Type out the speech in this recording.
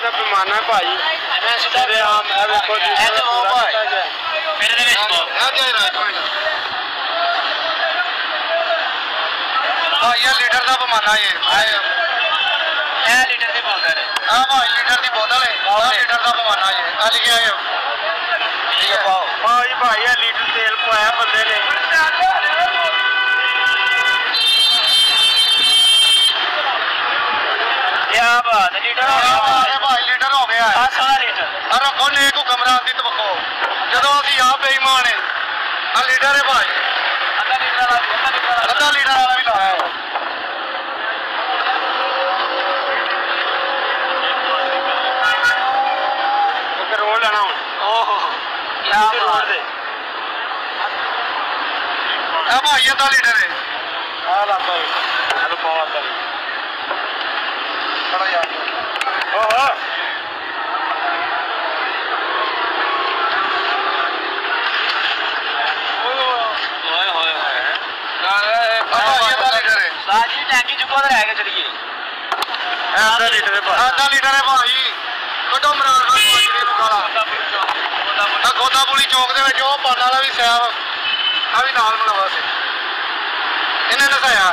Litre का पैमाना है भाई आम है देखो ये लीटर का पैमाना ये लीटर की बोतल है। हाँ भाई लीटर की बोतल है 10 लीटर का पैमाना ये लिखा है ठीक है पाओ भाई ये लीटर तेल पाया बंदे ने क्या बात है लीटर भाई लीटर हो गया है 7 लीटर अरे कौन एक कमरा आती तो बखो जो अभी यहाँ बेईमान है लीटर है भाई आधा लीटर वाला भी लाया है रोल लेना हूँ क्या बात है भाई आधा लीटर है बड़ा यार टैंकी चुका तो रह गया चलिए आधा लीटर है भाई कटो मराल गोदा पुली चौक दे विच ओह पाना वाला भी सैब आ भी नाल मिलावा सी इन्हें नसाया